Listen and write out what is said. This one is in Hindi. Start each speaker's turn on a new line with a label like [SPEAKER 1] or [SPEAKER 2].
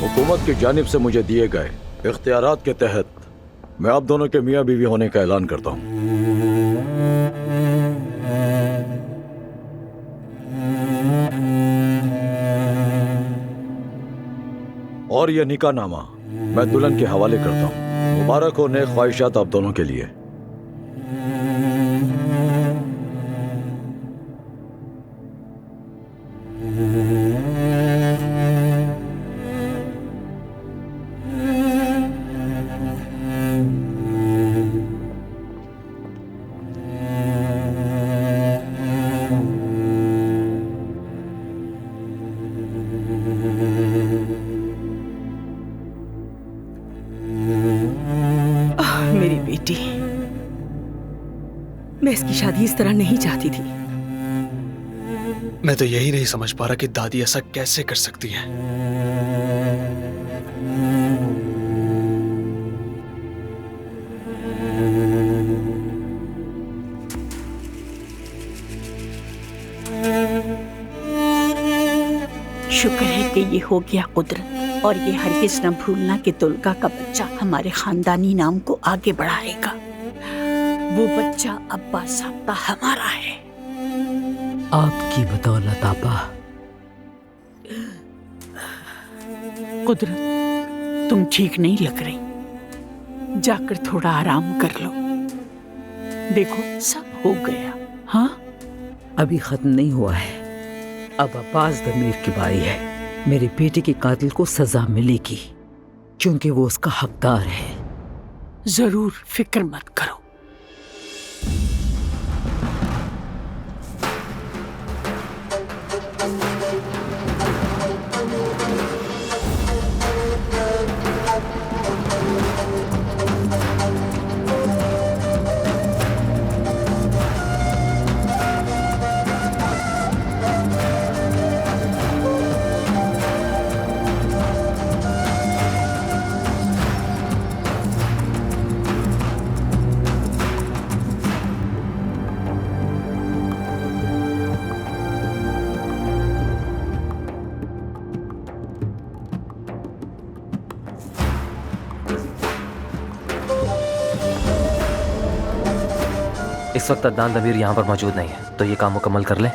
[SPEAKER 1] हुकूमत की जानिब से मुझे दिए गए इख्तियारात के तहत मैं आप दोनों के मियाँ बीवी होने का ऐलान करता हूँ। और यह निकाहनामा मैं दुल्हन के हवाले करता हूँ। मुबारक हो नेक ख्वाहिशात आप दोनों के लिए।
[SPEAKER 2] मेरी बेटी, मैं इसकी शादी इस तरह नहीं चाहती थी।
[SPEAKER 3] मैं तो यही नहीं समझ पा रहा कि दादी ऐसा कैसे कर सकती है।
[SPEAKER 4] शुक्र है कि ये हो गया कुदरत, और ये हरगिज न भूलना कि तुलका का बच्चा हमारे खानदानी नाम को आगे बढ़ाएगा। वो बच्चा अब्बा साहब का हमारा है।
[SPEAKER 5] आपकी बदौलत आपा।
[SPEAKER 4] कुदरत, तुम ठीक नहीं लग रही, जाकर थोड़ा आराम कर लो। देखो सब हो गया। हाँ,
[SPEAKER 5] अभी खत्म नहीं हुआ है। अब अब्बास दमीर की बारी है। मेरे बेटे के कातिल को सजा मिलेगी क्योंकि वो उसका हकदार है।
[SPEAKER 4] जरूर, फिक्र मत करो।
[SPEAKER 6] इस वक्त अदनान दमीर यहाँ पर मौजूद नहीं है, तो ये काम मुकम्मल कर लें।